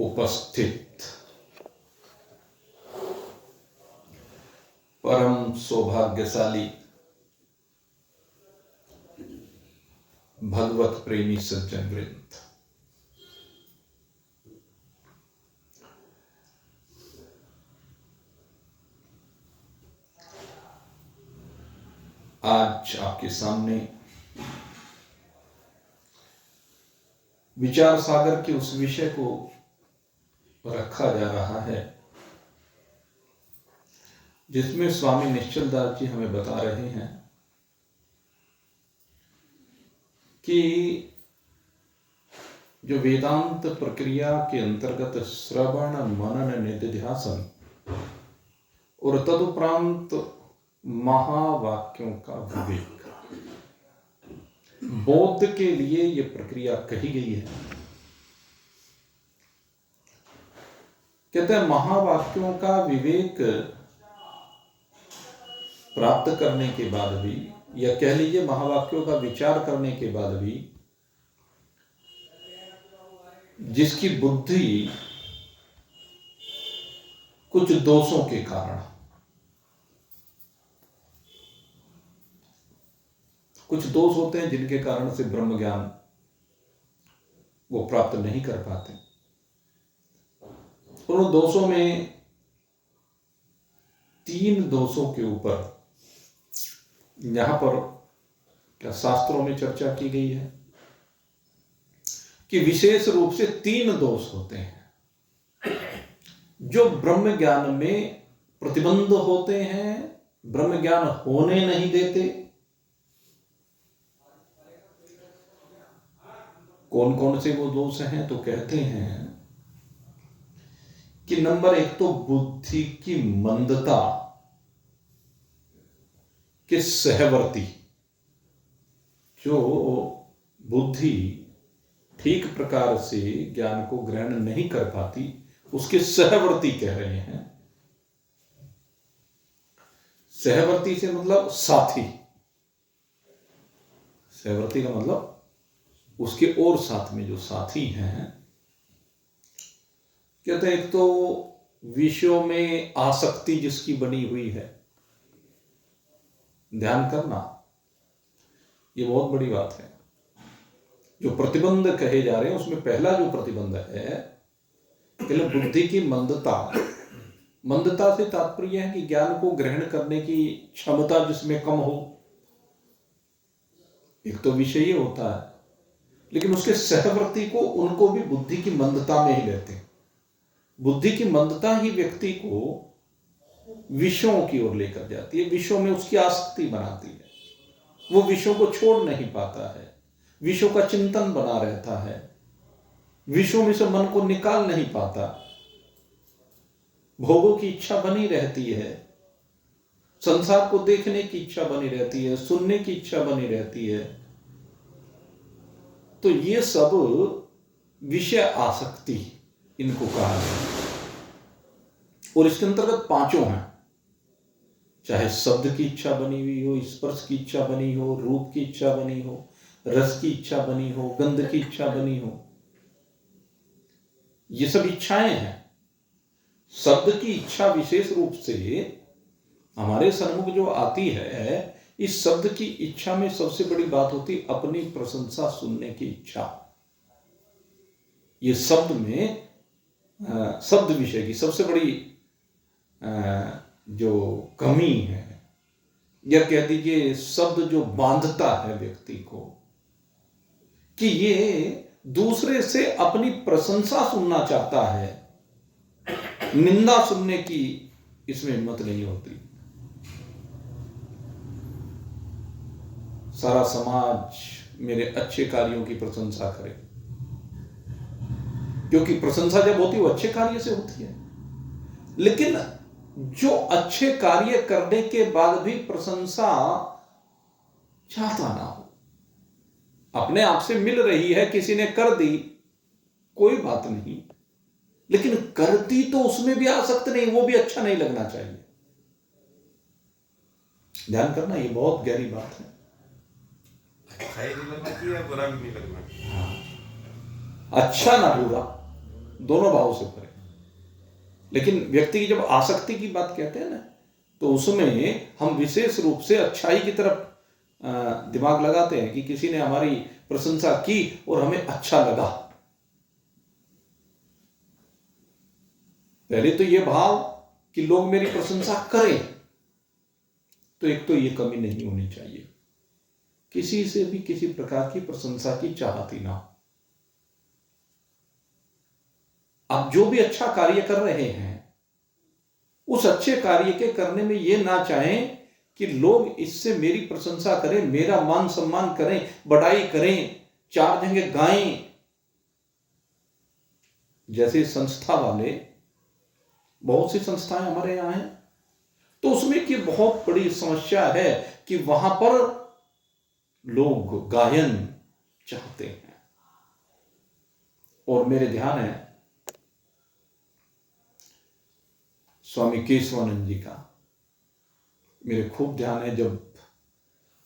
उपस्थित परम सौभाग्यशाली भगवत प्रेमी सज्जन वृंद, आज आपके सामने विचार सागर के उस विषय को रखा जा रहा है जिसमें स्वामी निश्चलदास जी हमें बता रहे हैं कि जो वेदांत प्रक्रिया के अंतर्गत श्रवण मनन निधिध्यासन और तदुपरांत महावाक्यों का विवेक, बौद्ध के लिए यह प्रक्रिया कही गई है। कहते हैं महावाक्यों का विवेक प्राप्त करने के बाद भी, या कह लीजिए महावाक्यों का विचार करने के बाद भी, जिसकी बुद्धि कुछ दोषों के कारण, कुछ दोष होते हैं जिनके कारण से ब्रह्म ज्ञान वो प्राप्त नहीं कर पाते, उन दोषों में 3 दोषों के ऊपर यहां पर क्या शास्त्रों में चर्चा की गई है कि विशेष रूप से 3 दोष होते हैं जो ब्रह्म ज्ञान में प्रतिबंध होते हैं, ब्रह्म ज्ञान होने नहीं देते। कौन कौन से वो दोष हैं? तो कहते हैं कि नंबर 1 तो बुद्धि की मंदता के सहवर्ती, जो बुद्धि ठीक प्रकार से ज्ञान को ग्रहण नहीं कर पाती, उसके सहवर्ती कह रहे हैं। सहवर्ती से मतलब साथी, सहवर्ती का मतलब उसके और साथ में जो साथी हैं। कहते हैं एक तो विषयों में आसक्ति जिसकी बनी हुई है, ध्यान करना, ये बहुत बड़ी बात है। जो प्रतिबंध कहे जा रहे हैं उसमें पहला जो प्रतिबंध है, पहले बुद्धि की मंदता। मंदता से तात्पर्य है कि ज्ञान को ग्रहण करने की क्षमता जिसमें कम हो। एक तो विषय ये होता है, लेकिन उसके सहवर्ती को, उनको भी बुद्धि की मंदता में ही लेते हैं। बुद्धि की मंदता ही व्यक्ति को विषयों की ओर लेकर जाती है, विषयों में उसकी आसक्ति बनाती है, वो विषयों को छोड़ नहीं पाता है, विषयों का चिंतन बना रहता है, विषयों में से मन को निकाल नहीं पाता, भोगों की इच्छा बनी रहती है, संसार को देखने की इच्छा बनी रहती है, सुनने की इच्छा बनी रहती है। तो ये सब विषय आसक्ति इनको कहा है। और इसके अंतर्गत 5 हैं, चाहे शब्द की इच्छा बनी हुई हो, स्पर्श की इच्छा बनी हो, रूप की इच्छा बनी हो, रस की इच्छा बनी हो, गंध की इच्छा बनी हो, ये सब इच्छाएं हैं। शब्द की इच्छा विशेष रूप से हमारे सन्मुख जो आती है, इस शब्द की इच्छा में सबसे बड़ी बात होती अपनी प्रशंसा सुनने की इच्छा। ये शब्द में शब्द विषय की सबसे बड़ी जो कमी है, या कह दीजिए शब्द जो बांधता है व्यक्ति को, कि ये दूसरे से अपनी प्रशंसा सुनना चाहता है, निंदा सुनने की इसमें हिम्मत नहीं होती। सारा समाज मेरे अच्छे कार्यों की प्रशंसा करे, क्योंकि प्रशंसा जब होती है वो अच्छे कार्य से होती है। लेकिन जो अच्छे कार्य करने के बाद भी प्रशंसा चाहता ना हो, अपने आप से मिल रही है, किसी ने कर दी कोई बात नहीं, लेकिन कर दी तो उसमें भी आसक्त नहीं, वो भी अच्छा नहीं लगना चाहिए। ध्यान करना, ये बहुत गहरी बात है। अच्छा ही नहीं लगना चाहिए, बुरा भी नहीं लगना चाहिए। अच्छा ना बुरा, दोनों भाव से परे। लेकिन व्यक्ति की जब आसक्ति की बात कहते हैं ना, तो उसमें हम विशेष रूप से अच्छाई की तरफ दिमाग लगाते हैं कि किसी ने हमारी प्रशंसा की और हमें अच्छा लगा। पहले तो ये भाव कि लोग मेरी प्रशंसा करें, तो एक तो ये कमी नहीं होनी चाहिए, किसी से भी किसी प्रकार की प्रशंसा की चाहत ही ना हो। आप जो भी अच्छा कार्य कर रहे हैं, उस अच्छे कार्य के करने में ये ना चाहें कि लोग इससे मेरी प्रशंसा करें, मेरा मान सम्मान करें, बड़ाई करें, चार जगह गाएं। जैसे संस्था वाले, बहुत सी संस्थाएं हमारे यहां हैं, तो उसमें की बहुत बड़ी समस्या है कि वहां पर लोग गायन चाहते हैं। और मेरे ध्यान है स्वामी केशवानंद जी का, मेरे खूब ध्यान है, जब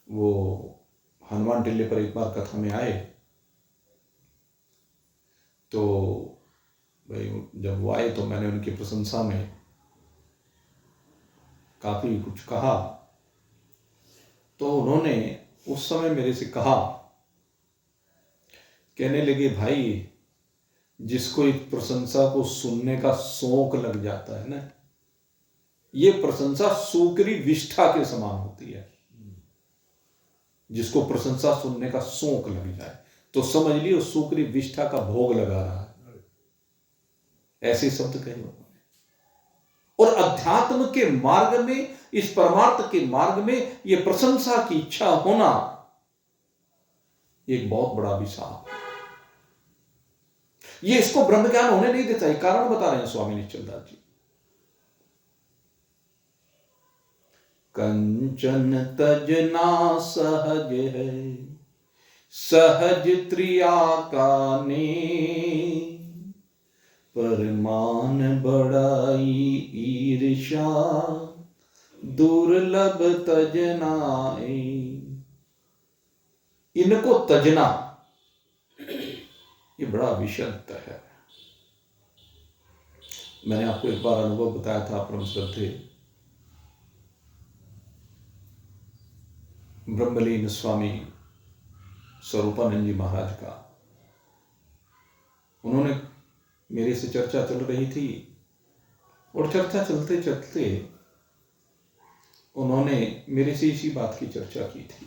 वो हनुमान टिल्ले पर एक बार कथा में आए, तो भाई जब वो आए तो मैंने उनकी प्रशंसा में काफी कुछ कहा। तो उन्होंने उस समय मेरे से कहा, कहने लगे, भाई जिसको एक प्रशंसा को सुनने का शौक लग जाता है ना, ये प्रशंसा सूकरी विष्ठा के समान होती है। जिसको प्रशंसा सुनने का शौक लग जाए तो समझ लियो सूकरी विष्ठा का भोग लगा रहा है। ऐसे शब्द कहे उन्होंने। और अध्यात्म के मार्ग में, इस परमार्थ के मार्ग में ये प्रशंसा की इच्छा होना एक बहुत बड़ा अभिशाप है। ये इसको ब्रह्म ज्ञान होने नहीं देता। ये कारण बता रहे हैं स्वामी निश्चलदास जी। कंचन तजना सहज है, सहज त्रिया का ने, परमान बड़ाई ईर्षा दुर्लभ तजनाए। इनको तजना ये बड़ा विशद है। मैंने आपको एक बार अनुभव बताया था परम श्रद्धेय ब्रह्मलीन स्वामी स्वरूपानंद जी महाराज का। उन्होंने मेरे से चर्चा चल रही थी, और चर्चा चलते चलते उन्होंने मेरे से इसी बात की चर्चा की थी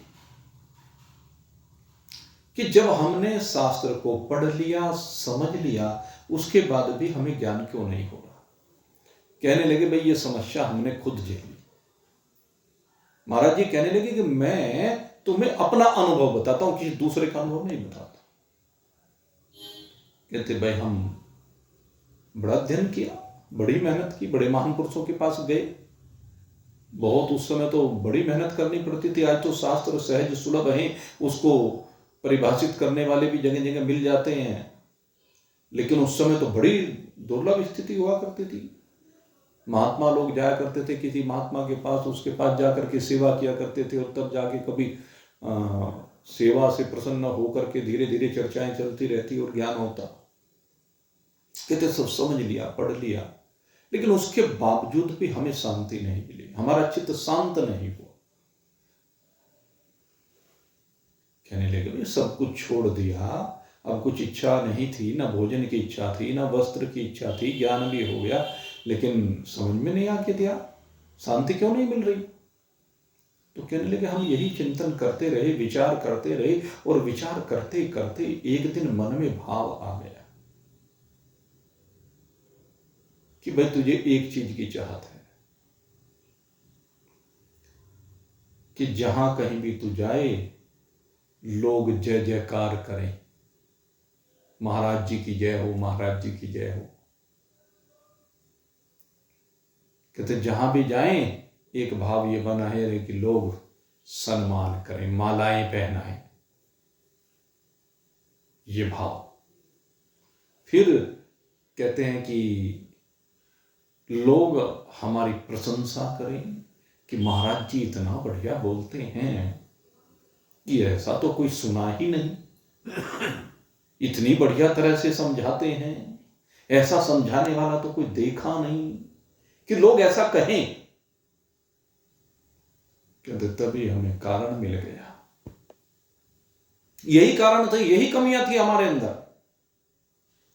कि जब हमने शास्त्र को पढ़ लिया, समझ लिया, उसके बाद भी हमें ज्ञान क्यों नहीं हो रहा। कहने लगे, भाई ये समस्या हमने खुद झेली। महाराज जी कहने लगे कि मैं तुम्हें अपना अनुभव बताता हूं, किसी दूसरे का अनुभव नहीं बताता। कहते, भाई हम बड़ा अध्ययन किया, बड़ी मेहनत की, बड़े महान पुरुषों के पास गए, बहुत उस समय तो बड़ी मेहनत करनी पड़ती थी। आज तो शास्त्र सहज सुलभ हैं, उसको परिभाषित करने वाले भी जगह जगह मिल जाते हैं, लेकिन उस समय तो बड़ी दुर्लभ स्थिति हुआ करती थी। महात्मा लोग जाया करते थे किसी महात्मा के पास, उसके पास जाकर के सेवा किया करते थे, और तब जाके कभी सेवा से प्रसन्न होकर के धीरे धीरे चर्चाएं चलती रहती और ज्ञान होता। कहते सब समझ लिया, पढ़ लिया, लेकिन उसके बावजूद भी हमें शांति नहीं मिली, हमारा चित्त शांत नहीं हुआ। कहने लगे, भाई सब कुछ छोड़ दिया, अब कुछ इच्छा नहीं थी, ना भोजन की इच्छा थी, ना वस्त्र की इच्छा थी, ज्ञान भी हो गया, लेकिन समझ में नहीं आके दिया, शांति क्यों नहीं मिल रही। तो कहने लगे, हम यही चिंतन करते रहे, विचार करते रहे, और विचार करते करते एक दिन मन में भाव आ गया कि भाई तुझे एक चीज की चाहत है कि जहां कहीं भी तू जाए लोग जय जयकार करें, महाराज जी की जय हो, महाराज जी की जय हो। कहते जहां भी जाएं एक भाव ये बना है कि लोग सम्मान करें, मालाएं पहनाएं, ये भाव। फिर कहते हैं कि लोग हमारी प्रशंसा करें कि महाराज जी इतना बढ़िया बोलते हैं कि ऐसा तो कोई सुना ही नहीं, इतनी बढ़िया तरह से समझाते हैं, ऐसा समझाने वाला तो कोई देखा नहीं कि लोग ऐसा कहें। कहते तभी हमें कारण मिल गया। यही कारण था, यही कमियां थी हमारे अंदर।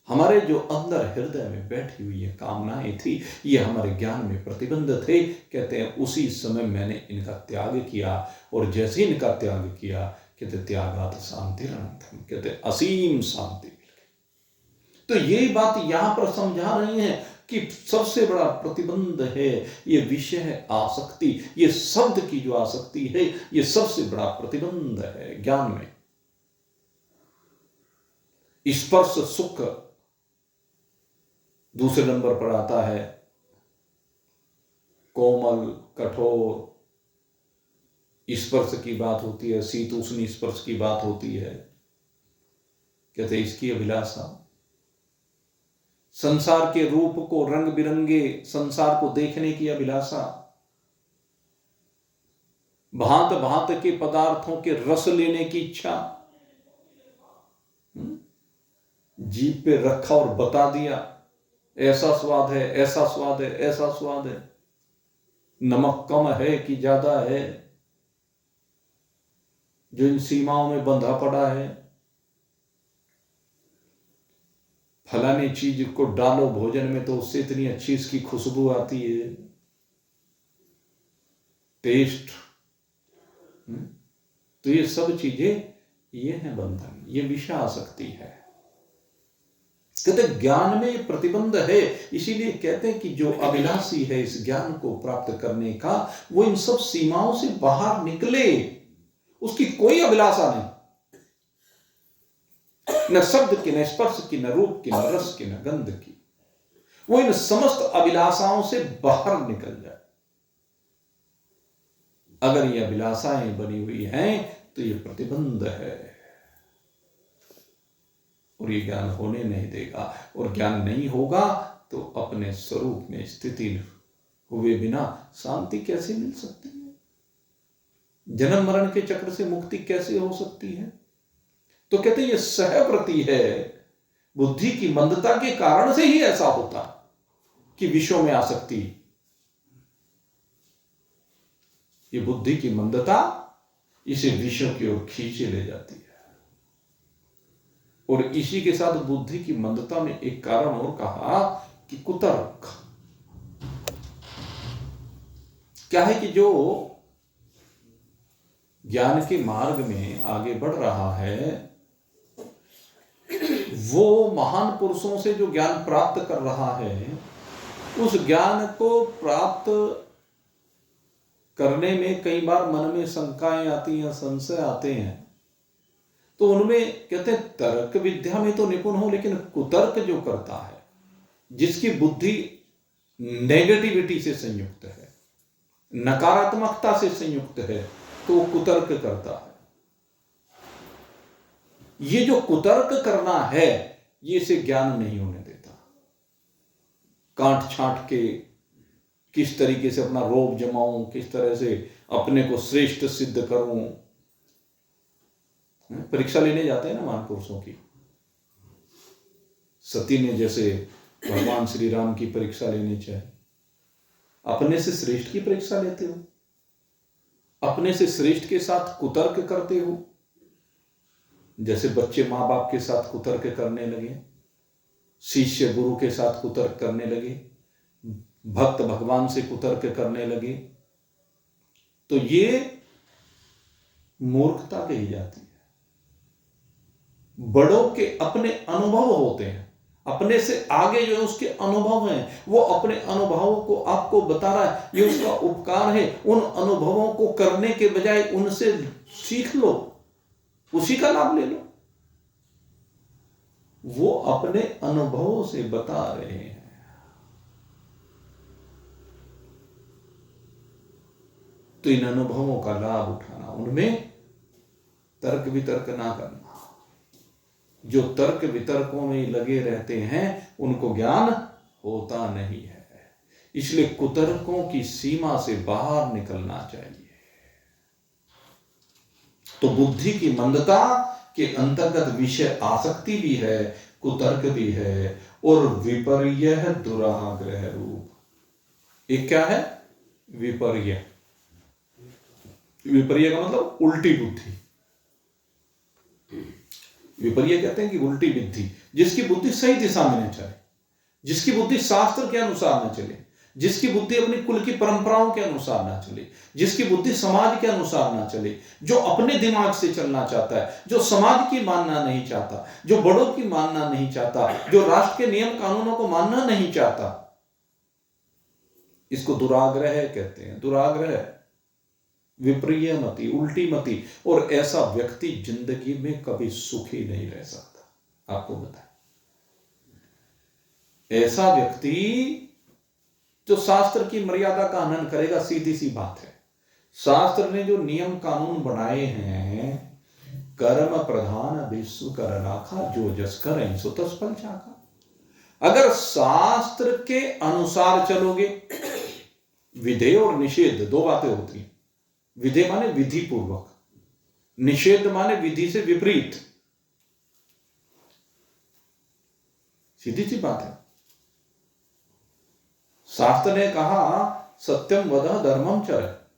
हमारे जो अंदर हृदय में बैठी हुई ये कामनाएं थी, ये हमारे ज्ञान में प्रतिबंध थे। कहते हैं उसी समय मैंने इनका त्याग किया, और जैसे ही इनका त्याग किया, कहते त्यागात शांतिरनंतम, कहते असीम शांति मिल गई। तो यही बात यहां पर समझा रही है कि सबसे बड़ा प्रतिबंध है ये विषय आसक्ति, ये शब्द की जो आसक्ति है, ये सबसे बड़ा प्रतिबंध है ज्ञान में। स्पर्श सुख दूसरे नंबर पर आता है, कोमल कठोर स्पर्श की बात होती है, शीतोष्ण स्पर्श की बात होती है। कहते इसकी अभिलाषा, संसार के रूप को, रंग बिरंगे संसार को देखने की अभिलाषा, भांत भांत के पदार्थों के रस लेने की इच्छा, जीभ पे रखा और बता दिया ऐसा स्वाद है, ऐसा स्वाद है, ऐसा स्वाद है, नमक कम है कि ज्यादा है, जो इन सीमाओं में बंधा पड़ा है। फलानी चीज को डालो भोजन में तो उससे इतनी अच्छी इसकी खुशबू आती है, टेस्ट। तो ये सब चीजें, ये है बंधन, ये विषय आसक्ति है। कहते ज्ञान में प्रतिबंध है, इसीलिए कहते हैं कि जो अभिलाषी है इस ज्ञान को प्राप्त करने का, वो इन सब सीमाओं से बाहर निकले, उसकी कोई अभिलाषा नहीं, न शब्द की, न स्पर्श की, न रूप की, न रस की, न गंध की। वो इन समस्त अभिलाषाओं से बाहर निकल जाए। अगर ये अभिलाषाएं बनी हुई हैं तो ये प्रतिबंध है, और ये ज्ञान होने नहीं देगा। और ज्ञान नहीं होगा तो अपने स्वरूप में स्थिति हुए बिना शांति कैसे मिल सकती है? जन्म मरण के चक्र से मुक्ति कैसे हो सकती है? तो कहते ये सहव्रति है, बुद्धि की मंदता के कारण से ही ऐसा होता कि विषयों में आसक्ति, ये बुद्धि की मंदता इसे विषयों की ओर खींचे ले जाती है। और इसी के साथ बुद्धि की मंदता में एक कारण और कहा कि कुतर्क। क्या है कि जो ज्ञान के मार्ग में आगे बढ़ रहा है, वो महान पुरुषों से जो ज्ञान प्राप्त कर रहा है, उस ज्ञान को प्राप्त करने में कई बार मन में शंकाएं आती हैं, संशय आते हैं। तो उनमें कहते हैं तर्क विद्या में तो निपुण हो, लेकिन कुतर्क जो करता है, जिसकी बुद्धि नेगेटिविटी से संयुक्त है, नकारात्मकता से संयुक्त है, तो वो कुतर्क करता है। ये जो कुतर्क करना है, ये इसे ज्ञान नहीं होने देता। काट छांट के किस तरीके से अपना रोब जमाऊं, किस तरह से अपने को श्रेष्ठ सिद्ध करूं। परीक्षा लेने जाते हैं ना महापुरुषों की, सती ने जैसे भगवान श्री राम की परीक्षा लेनी चाहिए, अपने से श्रेष्ठ की परीक्षा लेते हो, अपने से श्रेष्ठ के साथ कुतर्क करते हो। जैसे बच्चे माँ बाप के साथ कुतर्क करने लगे, शिष्य गुरु के साथ कुतर्क करने लगे, भक्त भगवान से कुतर्क करने लगे, तो ये मूर्खता कही जाती है। बड़ों के अपने अनुभव होते हैं, अपने से आगे जो है उसके अनुभव हैं, वो अपने अनुभवों को आपको बता रहा है, ये उसका उपकार है। उन अनुभवों को करने के बजाय उनसे सीख लो, उसी का लाभ ले लो। वो अपने अनुभवों से बता रहे हैं। तो इन अनुभवों का लाभ उठाना, उनमें तर्क वितर्क ना करना। जो तर्क वितर्कों में लगे रहते हैं उनको ज्ञान होता नहीं है। इसलिए कुतर्कों की सीमा से बाहर निकलना चाहिए। तो बुद्धि की मंदता के अंतर्गत विषय आसक्ति भी है, कुतर्क भी है और विपर्य है दुराग्रह रूप। एक क्या है? विपर्य। विपर्य का मतलब उल्टी बुद्धि। विपर्य कहते हैं कि उल्टी बुद्धि, जिसकी बुद्धि सही दिशा में न चले, जिसकी बुद्धि शास्त्र के अनुसार न चले, जिसकी बुद्धि अपनी कुल की परंपराओं के अनुसार ना चले, जिसकी बुद्धि समाज के अनुसार ना चले, जो अपने दिमाग से चलना चाहता है, जो समाज की मानना नहीं चाहता, जो बड़ों की मानना नहीं चाहता, जो राष्ट्र के नियम कानूनों को मानना नहीं चाहता, इसको दुराग्रह कहते हैं। दुराग्रह, विप्रिय मति, उल्टी मति। और ऐसा व्यक्ति जिंदगी में कभी सुखी नहीं रह सकता। आपको बताएं, ऐसा व्यक्ति जो शास्त्र की मर्यादा का हनन करेगा, सीधी सी बात है, शास्त्र ने जो नियम कानून बनाए हैं, कर्म प्रधान विश्व कर राखा, जो जस कर सो तस फल चाखा। अगर शास्त्र के अनुसार चलोगे, विधेय और निषेध दो बातें होती हैं। विधेय माने विधि पूर्वक, निषेध माने विधि से विपरीत। सीधी सी बात है। शास्त्र ने कहा सत्यम वद धर्मम चर,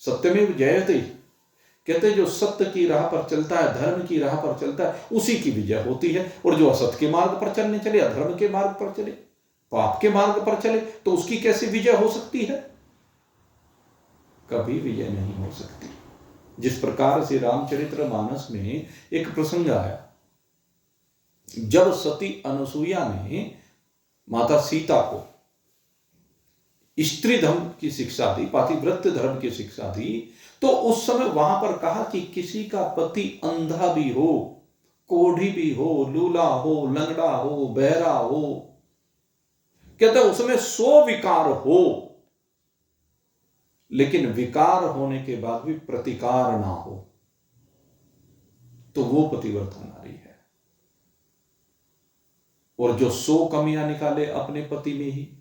सत्यमेव जयते। कहते जो सत्य की राह पर चलता है, धर्म की राह पर चलता है, उसी की विजय होती है। और जो असत्य के मार्ग पर चलने चले, अधर्म के मार्ग पर चले, पाप के मार्ग पर चले, तो उसकी कैसे विजय हो सकती है? कभी विजय नहीं हो सकती। जिस प्रकार से रामचरितमानस में एक प्रसंग आया, जब सती अनुसुईया ने माता सीता को स्त्री धर्म की शिक्षा दी, पातिव्रत्य धर्म की शिक्षा दी, तो उस समय वहां पर कहा कि किसी का पति अंधा भी हो, कोढ़ी भी हो, लूला हो, लंगड़ा हो, बहरा हो, कहते उसमें 100 विकार हो, लेकिन विकार होने के बाद भी प्रतिकार ना हो, तो वो पतिव्रता नारी है। और जो 100 कमियां निकाले अपने पति में ही,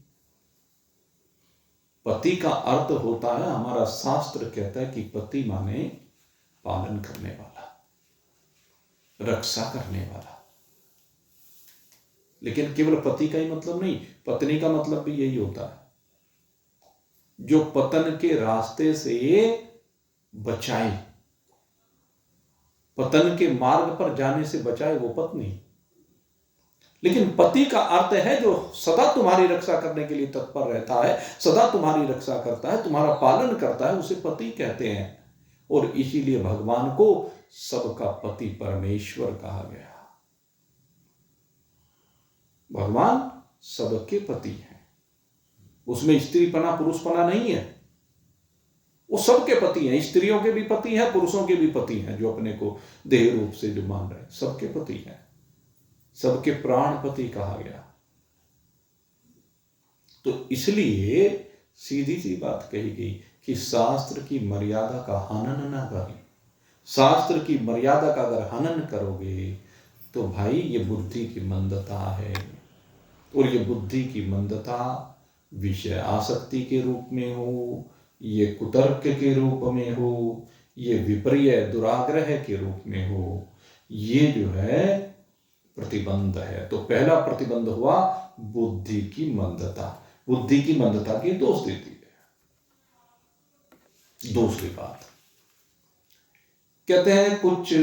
पति का अर्थ होता है, हमारा शास्त्र कहता है कि पति माने पालन करने वाला, रक्षा करने वाला। लेकिन केवल पति का ही मतलब नहीं, पत्नी का मतलब भी यही होता है, जो पतन के रास्ते से बचाए, पतन के मार्ग पर जाने से बचाए, वो पत्नी। लेकिन पति का अर्थ है जो सदा तुम्हारी रक्षा करने के लिए तत्पर रहता है, सदा तुम्हारी रक्षा करता है, तुम्हारा पालन करता है, उसे पति कहते हैं। और इसीलिए भगवान को सबका पति परमेश्वर कहा गया। भगवान सबके पति हैं, उसमें स्त्रीपना पुरुषपना नहीं है, वो सबके पति हैं। स्त्रियों के भी पति हैं, पुरुषों के भी पति हैं, जो अपने को देह रूप से जो मान रहे हैं, सबके पति हैं, सबके प्राणपति कहा गया। तो इसलिए सीधी सी बात कही गई कि शास्त्र की मर्यादा का हनन ना करें। शास्त्र की मर्यादा का अगर हनन करोगे तो भाई ये बुद्धि की मंदता है। और ये बुद्धि की मंदता विषय आसक्ति के रूप में हो, ये कुतर्क के रूप में हो, ये विपर्य दुराग्रह के रूप में हो, ये जो है प्रतिबंध है। तो पहला प्रतिबंध हुआ बुद्धि की मंदता। बुद्धि की मंदता की दोष देती है। दूसरी बात कहते हैं कुछ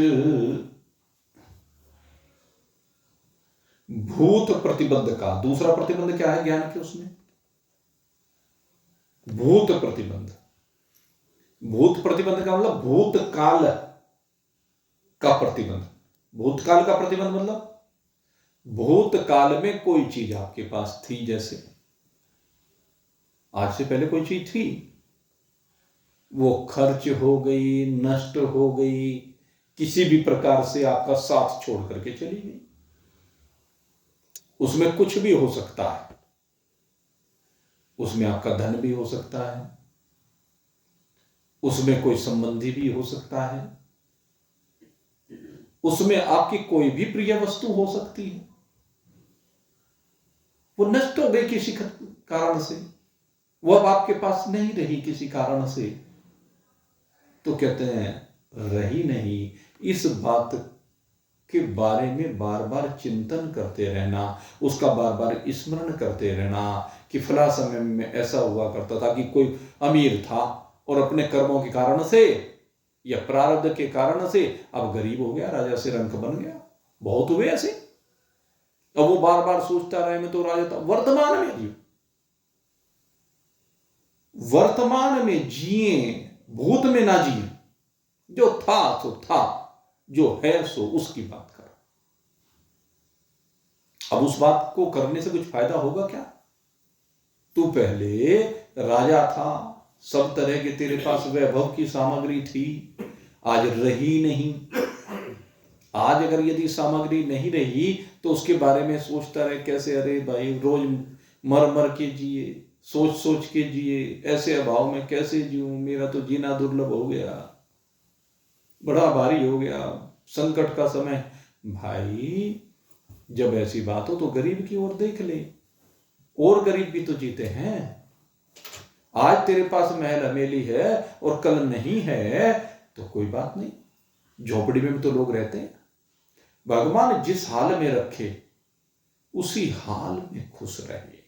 भूत प्रतिबंध का। दूसरा प्रतिबंध क्या है ज्ञान के? उसमें भूत प्रतिबंध। भूत प्रतिबंध का मतलब भूतकाल का प्रतिबंध। भूतकाल का प्रतिबंध मतलब भूतकाल में कोई चीज आपके पास थी, जैसे आज से पहले कोई चीज थी, वो खर्च हो गई, नष्ट हो गई, किसी भी प्रकार से आपका साथ छोड़ करके चली गई। उसमें कुछ भी हो सकता है, उसमें आपका धन भी हो सकता है, उसमें कोई संबंधी भी हो सकता है, उसमें आपकी कोई भी प्रिय वस्तु हो सकती है। वो नष्ट हो गई किसी कारण से, वो अब आपके पास नहीं रही किसी कारण से, तो कहते हैं रही नहीं। इस बात के बारे में बार बार चिंतन करते रहना, उसका बार बार स्मरण करते रहना कि फला समय में ऐसा हुआ करता था कि कोई अमीर था और अपने कर्मों के कारण से या प्रारब्ध के कारण से अब गरीब हो गया, राजा से रंक बन गया। बहुत हुए ऐसे। अब वो बार बार सोचता रहे मैं तो राजा था। वर्तमान में जिए, वर्तमान में जिए, भूत में ना जिए। जो था सो था, जो है सो उसकी बात कर। अब उस बात को करने से कुछ फायदा होगा क्या? तू पहले राजा था, सब तरह के तेरे पास वैभव की सामग्री थी, आज रही नहीं। आज अगर यदि सामग्री नहीं रही तो उसके बारे में सोचता रहे कैसे, अरे भाई रोज मर मर के जिए, सोच सोच के जिए, ऐसे अभाव में कैसे जीऊं, मेरा तो जीना दुर्लभ हो गया, बड़ा भारी हो गया, संकट का समय। भाई जब ऐसी बात हो तो गरीब की ओर देख ले, और गरीब भी तो जीते हैं। आज तेरे पास महल हवेली है और कल नहीं है तो कोई बात नहीं, झोपड़ी में भी तो लोग रहते हैं। भगवान जिस हाल में रखे उसी हाल में खुश रहे,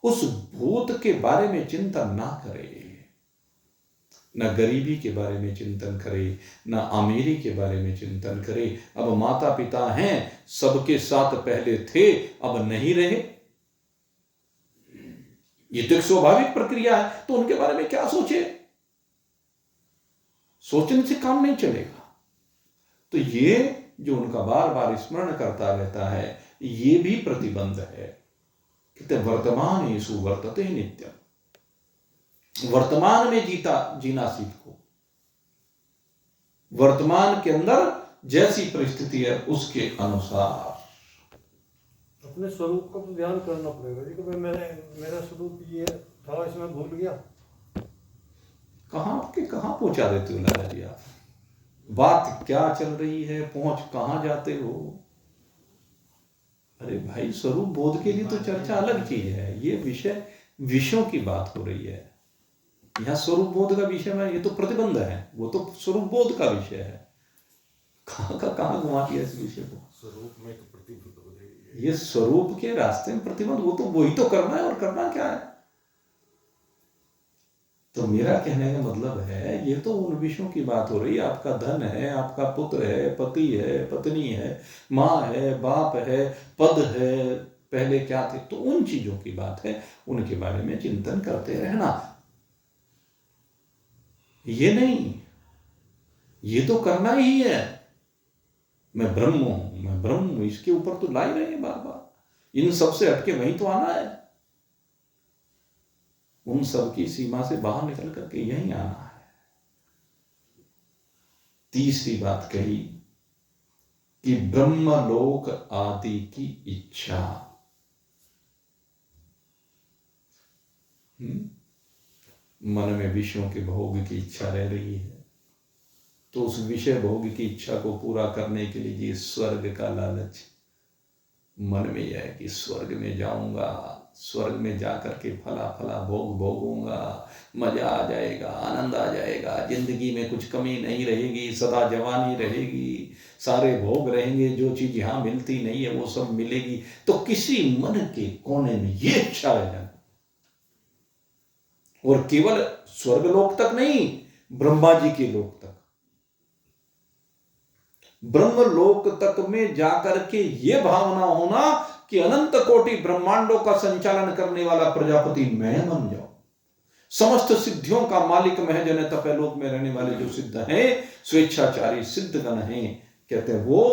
उस भूत के बारे में चिंतन ना करे, न गरीबी के बारे में चिंतन करे, न अमीरी के बारे में चिंतन करे। अब माता पिता हैं, सबके साथ पहले थे, अब नहीं रहे, ये तो एक स्वाभाविक प्रक्रिया है, तो उनके बारे में क्या सोचे? सोचने से काम नहीं चलेगा। तो ये जो उनका बार बार स्मरण करता रहता है, ये भी प्रतिबंध है। कहते वर्तमानेषु वर्तते नित्यम। वर्तमान में जीना सीखो। वर्तमान के अंदर जैसी परिस्थिति है उसके अनुसार अपने स्वरूप को तो ध्यान करना पड़ेगा जी। कि मेरा स्वरूप ये था, इसमें भूल गया। कहां के कहां पहुंचा देते हो लाला जी आप? बात क्या चल रही है, पहुंच कहां जाते हो? अरे भाई स्वरूप बोध के लिए तो चर्चा अलग चीज है, ये विषयों की बात हो रही है। यहां स्वरूप बोध का विषय में ये तो प्रतिबंध है, वो तो स्वरूप बोध का विषय है। कहां का कहां घुमा दिया इस विषय को? स्वरूप में तो प्रतिबंध हो जाएगी। ये स्वरूप के रास्ते में प्रतिबंध, वो तो वही तो करना है, और करना क्या है? तो मेरा कहने का मतलब है, ये तो उन विषयों की बात हो रही है। आपका धन है, आपका पुत्र है, पति है, पत्नी है, माँ है, बाप है, पद है, पहले क्या थे, तो उन चीजों की बात है, उनके बारे में चिंतन करते रहना। ये नहीं, ये तो करना ही है। मैं ब्रह्म हूं, मैं ब्रह्म हूं, इसके ऊपर तो ला ही रहे हैं बार बार। इन सबसे हटके वहीं तो आना है, उन सब की सीमा से बाहर निकल करके यहीं आना है। तीसरी बात कही कि ब्रह्मलोक आदि की इच्छा। मन में विषयों के भोग की इच्छा रह रही है, तो उस विषय भोग की इच्छा को पूरा करने के लिए स्वर्ग का लालच मन में यह है कि स्वर्ग में जाऊंगा, स्वर्ग में जाकर के फला फला भोग भोगूंगा, मजा आ जाएगा, आनंद आ जाएगा, जिंदगी में कुछ कमी नहीं रहेगी, सदा जवानी रहेगी, सारे भोग रहेंगे, जो चीज यहां मिलती नहीं है वो सब मिलेगी। तो किसी मन के कोने में ये इच्छा रह जाए, और केवल स्वर्गलोक तक नहीं, ब्रह्मा जी के लोक तक, ब्रह्मलोक तक में जाकर के ये भावना होना कि अनंत कोटि ब्रह्मांडों का संचालन करने वाला प्रजापति मैं बन जाऊं। समस्त सिद्धियों का मालिक महजन तपलोक में रहने वाले जो सिद्ध हैं, स्वेच्छाचारी सिद्धगण हैं, कहते हैं वो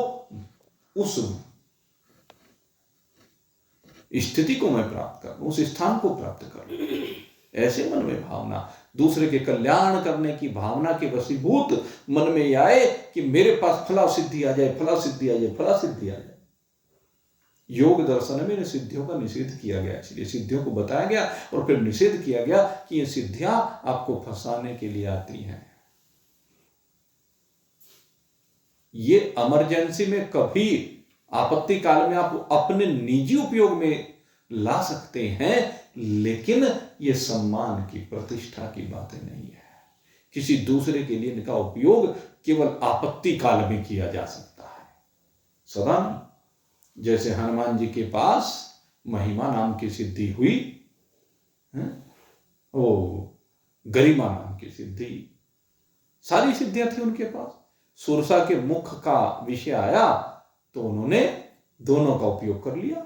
उस स्थिति को मैं प्राप्त कर लूं, उस स्थान को प्राप्त कर लूं। ऐसे मन में भावना, दूसरे के कल्याण करने की भावना के वशीभूत मन में आए कि मेरे पास फला सिद्धि आ जाए, फला सिद्धि आ जाए, फला सिद्धि आ जाए। योग दर्शन में सिद्धियों का निषेध किया गया, इसलिए सिद्धियों को बताया गया और फिर निषेध किया गया कि ये सिद्धियां आपको फंसाने के लिए आती हैं। ये इमरजेंसी में कभी आपत्ति काल में आप अपने निजी उपयोग में ला सकते हैं, लेकिन ये सम्मान की, प्रतिष्ठा की बातें नहीं है। किसी दूसरे के लिए इनका उपयोग केवल आपत्ति काल में किया जा सकता है। सदा नहीं। जैसे हनुमान जी के पास महिमा नाम की सिद्धि हुई, वो गरिमा नाम की सिद्धि, सारी सिद्धियां थी उनके पास। सुरसा के मुख का विषय आया तो उन्होंने दोनों का उपयोग कर लिया,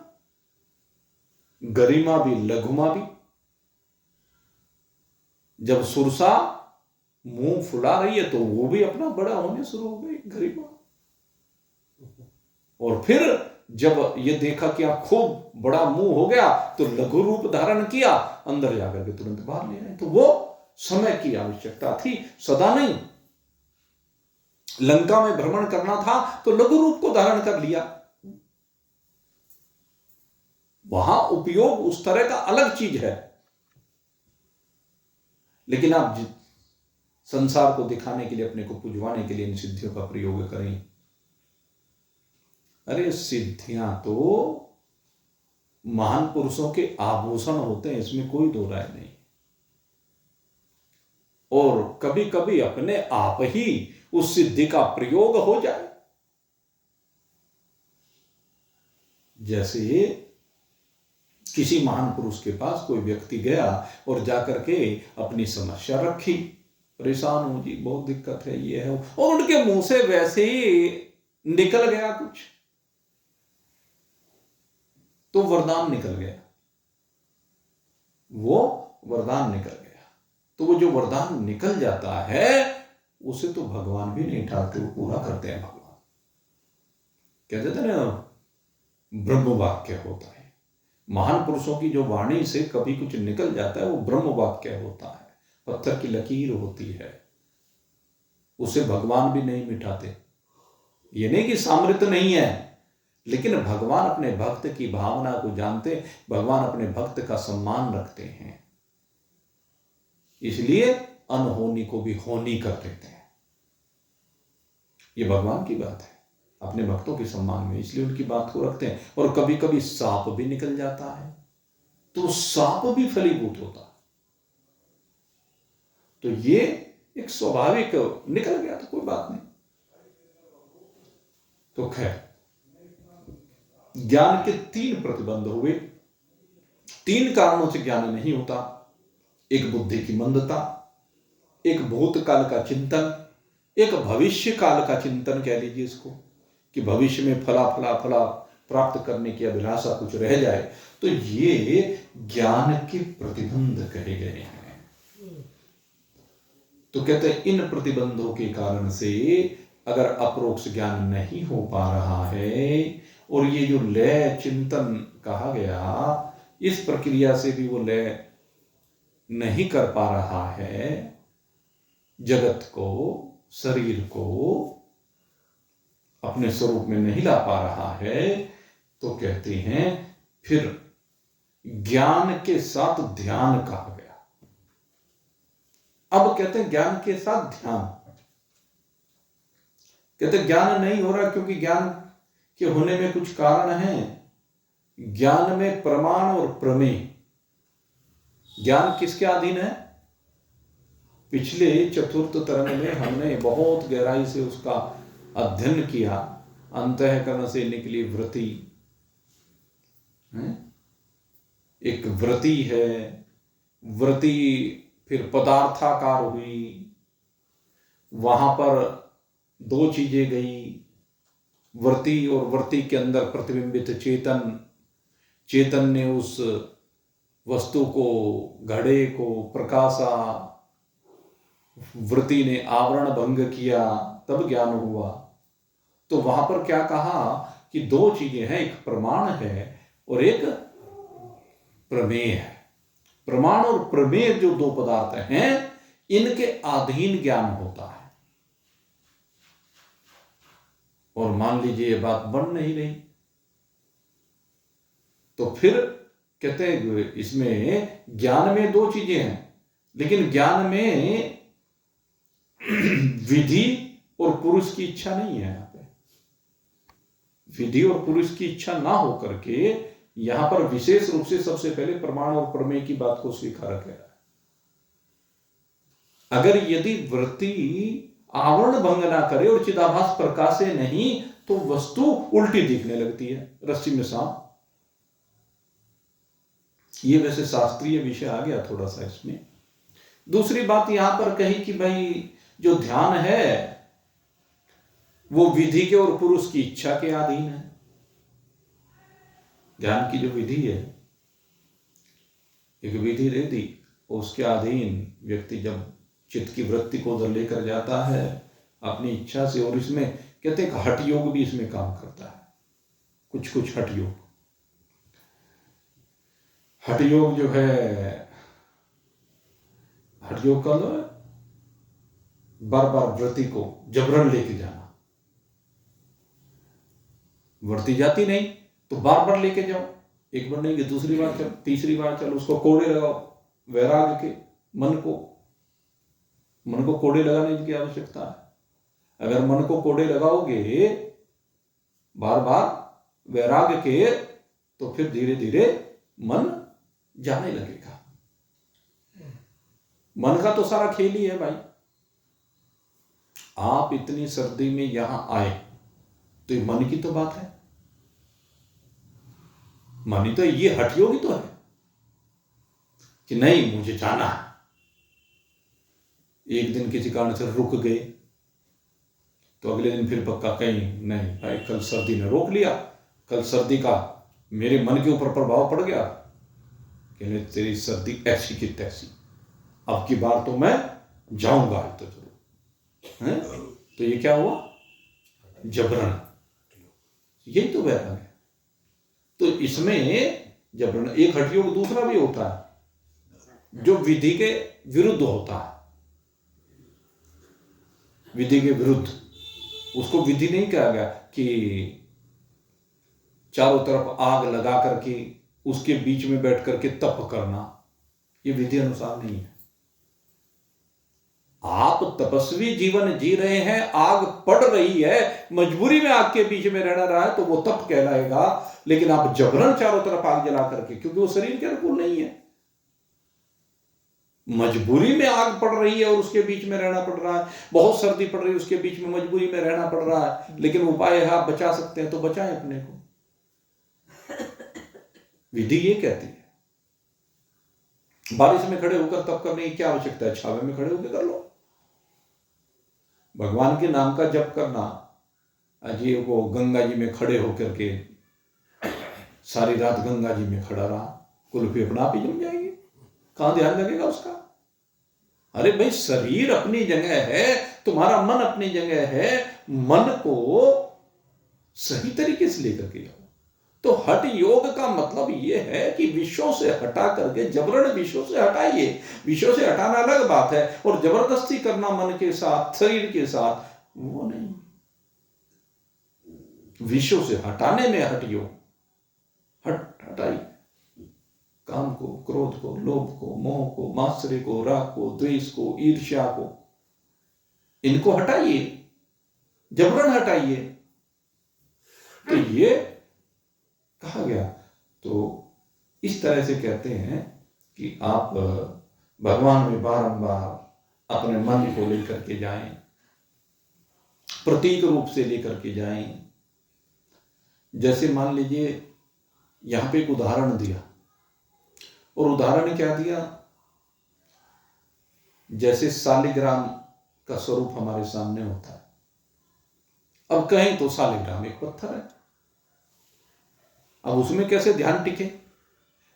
गरिमा भी लघुमा भी। जब सुरसा मुंह फुला रही है तो वो भी अपना बड़ा होने शुरू हो गई, गरिमा। और फिर जब ये देखा कि आप खूब बड़ा मुंह हो गया तो लघु रूप धारण किया, अंदर जाकर के तुरंत बाहर ले आए। तो वो समय की आवश्यकता थी, सदा नहीं। लंका में भ्रमण करना था तो लघु रूप को धारण कर लिया, वहां उपयोग उस तरह का अलग चीज है। लेकिन आप संसार को दिखाने के लिए, अपने को पुजवाने के लिए इन सिद्धियों का प्रयोग करें। अरे सिद्धियां तो महान पुरुषों के आभूषण होते हैं, इसमें कोई दो राय नहीं। और कभी कभी अपने आप ही उस सिद्धि का प्रयोग हो जाए। जैसे किसी महान पुरुष के पास कोई व्यक्ति गया और जाकर के अपनी समस्या रखी, परेशान हूं जी, बहुत दिक्कत है, ये है, और उनके मुंह से वैसे ही निकल गया कुछ, तो वरदान निकल गया, वो वरदान निकल गया। तो वो जो वरदान निकल जाता है उसे तो भगवान भी नहीं ठाकते, वो पूरा करते हैं भगवान। कहते थे ना, ब्रह्म वाक्य होता है। महान पुरुषों की जो वाणी से कभी कुछ निकल जाता है वो ब्रह्म वाक्य होता है, पत्थर की लकीर होती है, उसे भगवान भी नहीं मिटाते। ये नहीं कि सामर्थ्य नहीं है, लेकिन भगवान अपने भक्त की भावना को जानते, भगवान अपने भक्त का सम्मान रखते हैं, इसलिए अनहोनी को भी होनी कर देते हैं। ये भगवान की बात है, अपने भक्तों के सम्मान में, इसलिए उनकी बात को रखते हैं। और कभी कभी सांप भी निकल जाता है तो सांप भी फलीभूत होता है। तो ये एक स्वाभाविक, निकल गया तो कोई बात नहीं। तो खैर, ज्ञान के 3 प्रतिबंध हुए। 3 कारणों से ज्ञान नहीं होता। एक बुद्धि की मंदता, एक भूतकाल का चिंतन, एक भविष्य काल का चिंतन कह लीजिए इसको, कि भविष्य में फला फला फला प्राप्त करने की अभिलाषा कुछ रह जाए, तो ये ज्ञान के प्रतिबंध कहे गए हैं। तो कहते हैं इन प्रतिबंधों के कारण से अगर अपरोक्ष ज्ञान नहीं हो पा रहा है, और ये जो लय चिंतन कहा गया, इस प्रक्रिया से भी वो लय नहीं कर पा रहा है, जगत को, शरीर को अपने स्वरूप में नहीं ला पा रहा है, तो कहते हैं फिर ज्ञान के साथ ध्यान कहा गया। अब कहते हैं ज्ञान के साथ ध्यान। कहते ज्ञान नहीं हो रहा क्योंकि ज्ञान के होने में कुछ कारण हैं। ज्ञान में प्रमाण और प्रमेय। ज्ञान किसके अधीन है? पिछले चतुर्थ तरंग में हमने बहुत गहराई से उसका अध्ययन किया। अंतःकरण से निकली वृत्ति, एक वृत्ति है, वृत्ति फिर पदार्थाकार हुई, वहां पर 2 चीजें गई, वृत्ति और वृत्ति के अंदर प्रतिबिंबित चेतन, चेतन ने उस वस्तु को, घड़े को प्रकाशा, वृत्ति ने आवरण भंग किया, तब ज्ञान हुआ। तो वहां पर क्या कहा कि 2 चीजें हैं, एक प्रमाण है और एक प्रमेय है। प्रमाण और प्रमेय जो 2 पदार्थ हैं, इनके अधीन ज्ञान होता है। और मान लीजिए ये बात बन नहीं रही, तो फिर कहते हैं इसमें ज्ञान में 2 चीजें हैं, लेकिन ज्ञान में विधि और पुरुष की इच्छा नहीं है। यहाँ पे विधि और पुरुष की इच्छा ना हो करके यहां पर विशेष रूप से सबसे पहले प्रमाण और प्रमेय की बात को स्वीकार गया है। अगर यदि वृत्ति आवरण भंग ना करे और चिदाभास प्रकाश से नहीं, तो वस्तु उल्टी दिखने लगती है, रस्सी में सांप। ये वैसे शास्त्रीय विषय आ गया थोड़ा सा इसमें। दूसरी बात यहां पर कही कि भाई जो ध्यान है वो विधि के और पुरुष की इच्छा के अधीन है। ध्यान की जो विधि है, एक विधि दे दी, उसके अधीन व्यक्ति जब चित्त की वृत्ति को उधर लेकर जाता है अपनी इच्छा से, और इसमें कहते हैं कि हठ योग भी इसमें काम करता है, कुछ कुछ हठ योग। हठ योग जो है, हठ योग का लो बार बार वृत्ति को जबरन लेके जाना, वृत्ति जाती नहीं तो बार बार लेके जाओ, एक बार नहीं कि दूसरी बार चल, तीसरी बार चल, उसको कोड़े लगाओ। वैराग्य के मन को कोड़े लगाने की आवश्यकता है। अगर मन को कोड़े लगाओगे बार बार वैराग्य के, तो फिर धीरे धीरे मन जाने लगेगा। मन का तो सारा खेल ही है भाई। आप इतनी सर्दी में यहां आए तो ये मन की तो बात है, मानी तो ये हठ योगी तो है कि नहीं मुझे जाना है। एक दिन किसी कारण से रुक गए तो अगले दिन फिर पक्का कहीं नहीं भाई, कल सर्दी ने रोक लिया, कल सर्दी का मेरे मन के ऊपर प्रभाव पड़ गया कि तेरी सर्दी ऐसी की तैसी, अब की बार तो मैं जाऊंगा तो जरूर है। तो ये क्या हुआ? जबरन। यही तो वैराग्य है। तो इसमें जबरन एक हठ योग दूसरा भी होता है जो विधि के विरुद्ध होता है। विधि के विरुद्ध, उसको विधि नहीं कहा गया कि चारों तरफ आग लगा करके उसके बीच में बैठ करके तप करना, ये विधि अनुसार नहीं है। आप तपस्वी जीवन जी रहे हैं, आग पड़ रही है, मजबूरी में आग के बीच में रहना रहा है तो वो तप कहलाएगा। लेकिन आप जबरन चारों तरफ आग जला करके, क्योंकि वो शरीर के अनुकूल नहीं है, मजबूरी में आग पड़ रही है और उसके बीच में रहना पड़ रहा है, बहुत सर्दी पड़ रही है उसके बीच में मजबूरी में रहना पड़ रहा है, लेकिन उपाय है आप बचा सकते हैं तो बचाएं अपने को। विधि ये कहती है। बारिश में खड़े होकर तप करने की क्या आवश्यकता है? छावे में खड़े होकर कर लो। भगवान के नाम का जप करना, अजीब वो गंगा जी में खड़े होकर के सारी रात गंगा जी में खड़ा रहा, कुल्फी अपना आप ही जम जाएगी, कहां ध्यान लगेगा उसका? अरे भाई शरीर अपनी जगह है, तुम्हारा मन अपनी जगह है, मन को सही तरीके से लेकर के जाओ। तो हठ योग का मतलब यह है कि विषयों से हटा करके, जबरन विषयों से हटाइए। विषयों से हटाना अलग बात है, और जबरदस्ती करना मन के साथ, शरीर के साथ, वो नहीं। विषयों से हटाने में हठ योग, हटाइए काम को, क्रोध को, लोभ को, मोह को, मात्सर्य को, राग को, द्वेष को, ईर्ष्या को, इनको हटाइए, जबरन हटाइए। तो ये कहा गया। तो इस तरह से कहते हैं कि आप भगवान में बारंबार अपने मन को लेकर के जाएं, प्रतीक रूप से लेकर के जाएं। जैसे मान लीजिए यहां पे एक उदाहरण दिया, और उदाहरण क्या दिया? जैसे शालिग्राम का स्वरूप हमारे सामने होता है। अब कहें तो शालिग्राम एक पत्थर है, अब उसमें कैसे ध्यान टिके?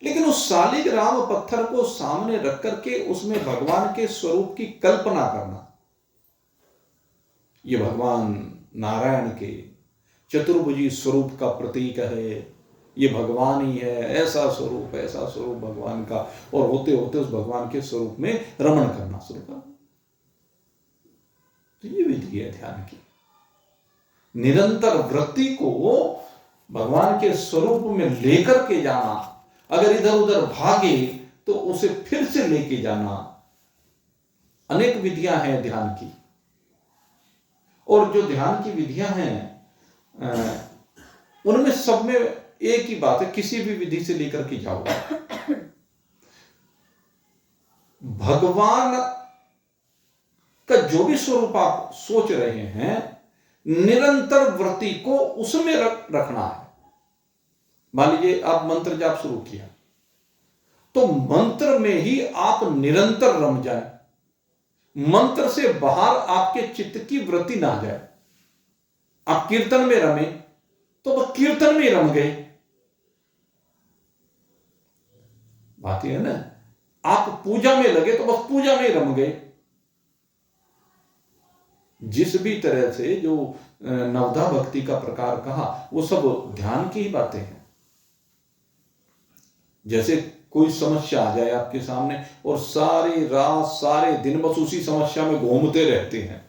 लेकिन उस शालिग्राम पत्थर को सामने रख करके उसमें भगवान के स्वरूप की कल्पना करना, ये भगवान नारायण के चतुर्भुजी स्वरूप का प्रतीक है, ये भगवान ही है, ऐसा स्वरूप भगवान का, और होते होते उस भगवान के स्वरूप में रमण करना शुरू करना। तो ये विधि है ध्यान की। निरंतर वृत्ति को भगवान के स्वरूप में लेकर के जाना, अगर इधर उधर भागे तो उसे फिर से लेके जाना। अनेक विधियां हैं ध्यान की, और जो ध्यान की विधियां हैं उनमें सब में एक ही बात है, किसी भी विधि से लेकर के जाओ, भगवान का जो भी स्वरूप आप सोच रहे हैं निरंतर वृत्ति को उसमें रखना है। मान लीजिए आप मंत्र जाप शुरू किया, तो मंत्र में ही आप निरंतर रम जाए, मंत्र से बाहर आपके चित्त की वृत्ति ना जाए। आप कीर्तन में रमे तो वह कीर्तन में रम गए। बात यह है ना, आप पूजा में लगे तो बस पूजा में रम गए। जिस भी तरह से जो नवधा भक्ति का प्रकार कहा, वो सब ध्यान की ही बातें हैं। जैसे कोई समस्या आ जाए आपके सामने और सारी रात सारे दिन बस उसी समस्या में घूमते रहते हैं,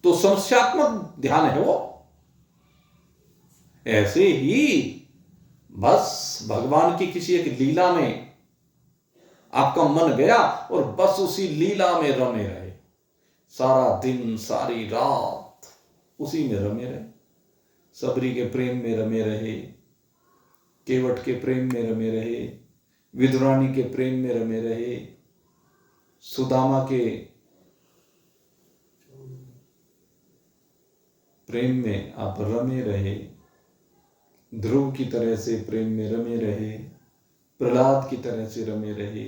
तो समस्यात्मक ध्यान है वो। ऐसे ही बस भगवान की किसी एक लीला में आपका मन गया और बस उसी लीला में रमे रहे, सारा दिन सारी रात उसी में रमे रहे। सबरी के प्रेम में रमे रहे, केवट के प्रेम में रमे रहे, विदुरानी के प्रेम में रमे रहे, सुदामा के प्रेम में आप रमे रहे, ध्रुव की तरह से प्रेम में रमे रहे, प्रहलाद की तरह से रमे रहे।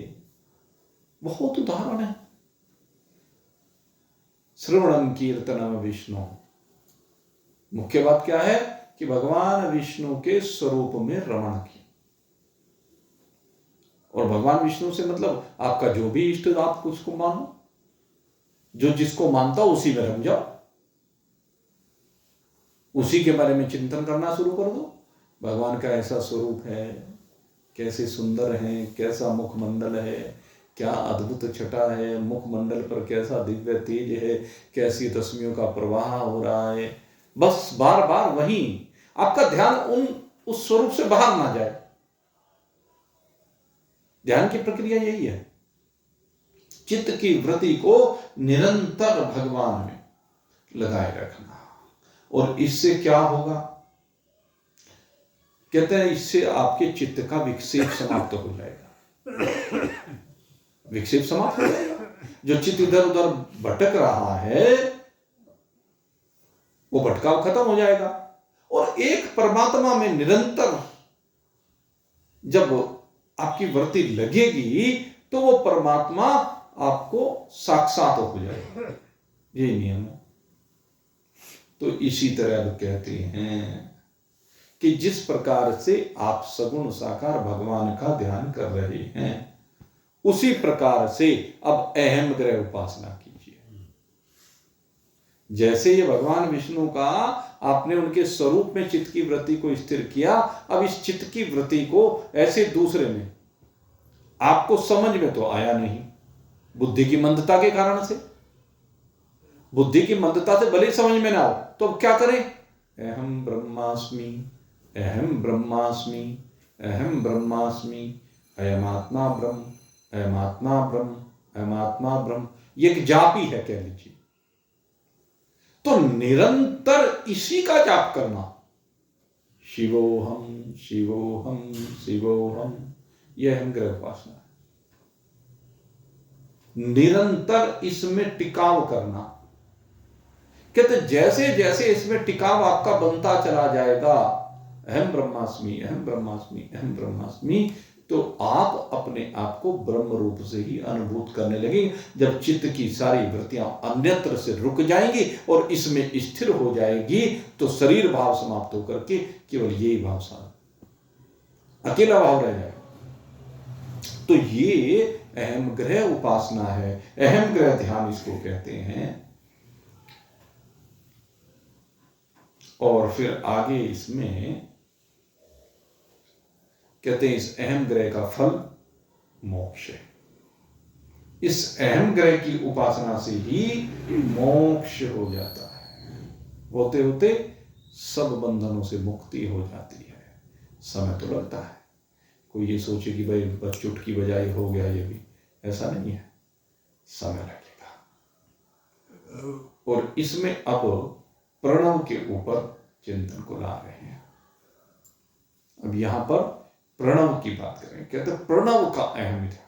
बहुत उदाहरण है। श्रवणम कीर्तनम विष्णु, मुख्य बात क्या है कि भगवान विष्णु के स्वरूप में रमण की। और भगवान विष्णु से मतलब आपका जो भी इष्ट आप उसको मानो, जो जिसको मानता हो उसी में रम जाओ, उसी के बारे में चिंतन करना शुरू कर दो। भगवान का ऐसा स्वरूप है, कैसे सुंदर है, कैसा मुखमंडल है, क्या अद्भुत छटा है, मुखमंडल पर कैसा दिव्य तेज है, कैसी रश्मियों का प्रवाह हो रहा है। बस बार बार वहीं आपका ध्यान उस स्वरूप से बाहर ना जाए। ध्यान की प्रक्रिया यही है, चित्त की वृत्ति को निरंतर भगवान में लगाए रखना। और इससे क्या होगा, कहते हैं इससे आपके चित्त का विक्षेप समाप्त हो जाएगा। विक्षेप समाप्त हो जाएगा। जो चित्त इधर उधर भटक रहा है वो भटकाव खत्म हो जाएगा। और एक परमात्मा में निरंतर जब आपकी वृत्ति लगेगी तो वो परमात्मा आपको साक्षात हो जाएगा। यही नियम है। तो इसी तरह कहते हैं कि जिस प्रकार से आप सगुण साकार भगवान का ध्यान कर रहे हैं, उसी प्रकार से अब अहम ग्रह उपासना कीजिए। जैसे ये भगवान विष्णु का आपने उनके स्वरूप में चित्त की वृत्ति को स्थिर किया, अब इस चित्त की वृत्ति को ऐसे दूसरे में आपको समझ में तो आया नहीं, बुद्धि की मंदता के कारण से। बुद्धि की मंदता से भले समझ में ना हो तो अब क्या करें? अहम ब्रह्मास्मि, अहम ब्रह्मास्मि, अहम ब्रह्मास्मि, अयमात्मा ब्रह्म, अयमात्मा ब्रह्म, अयमात्मा ब्रह्म। ये एक जाप ही है कह लीजिए। तो निरंतर इसी का जाप करना, शिवोहम शिवोहम शिवोहम, यह अहम ग्रह उपासना है। निरंतर इसमें टिकाव करना। कहते जैसे जैसे इसमें टिकाव आपका बनता चला जाएगा, अहम ब्रह्मास्मि, अहम ब्रह्मास्मि, अहम ब्रह्मास्मि, तो आप अपने आप को ब्रह्म रूप से ही अनुभूत करने लगेंगे। जब चित्त की सारी वृत्तियां अन्यत्र से रुक जाएंगी और इसमें स्थिर हो जाएगी, तो शरीर भाव समाप्त होकर के केवल यही भाव सारा अकेला भाव रह जाएगा। तो ये अहम ग्रह उपासना है, अहम ग्रह ध्यान इसको कहते हैं। और फिर आगे इसमें कहते हैं इस अहम ग्रह का फल मोक्ष है। इस अहम ग्रह की उपासना से ही मोक्ष हो जाता है। होते होते सब बंधनों से मुक्ति हो जाती है। समय तो लगता है, कोई ये सोचे कि भाई बस चुटकी बजाई हो गया, ये भी ऐसा नहीं है, समय लगेगा। और इसमें अब प्रणव के ऊपर चिंतन को ला रहे हैं। अब यहां पर प्रणव की बात करें। कहते हैं प्रणव का अहम ध्यान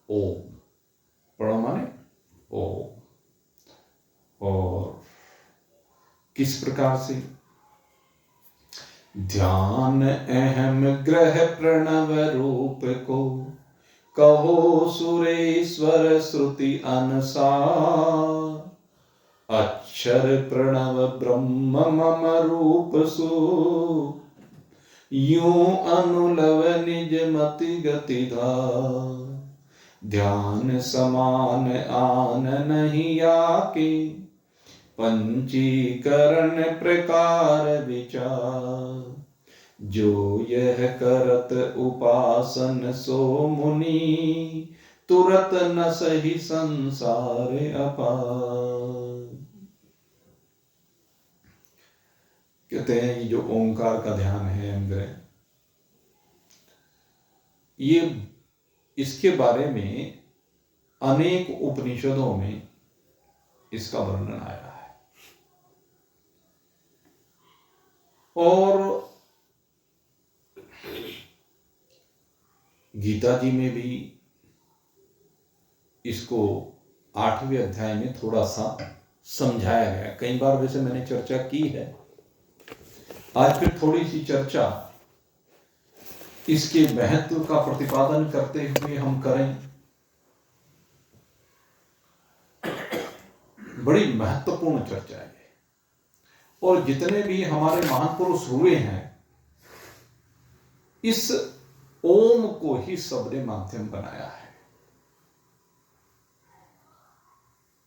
ओम। प्रणव माने ओम। और किस प्रकार से? ध्यान अहम ग्रह प्रणव रूप को, कहो सुरेश्वर श्रुति अनुसार। अक्षर प्रणव ब्रह्म मम रूप सु, यूं अनुलव निज मति गति धार। ध्यान समान आन नहीं आके, पंचीकरण प्रकार विचार। जो यह करत उपासन सो मुनि, तुरत न सही संसार अपार। कहते हैं ये जो ओंकार का ध्यान है अंग्रह, ये इसके बारे में अनेक उपनिषदों में इसका वर्णन आया है। और गीता जी में भी इसको 8वें अध्याय में थोड़ा सा समझाया गया। कई बार वैसे मैंने चर्चा की है, आज फिर थोड़ी सी चर्चा इसके महत्व का प्रतिपादन करते हुए हम करें। बड़ी महत्वपूर्ण चर्चा है और जितने भी हमारे महान पुरुष हुए हैं, इस ओम को ही सबने माध्यम बनाया है।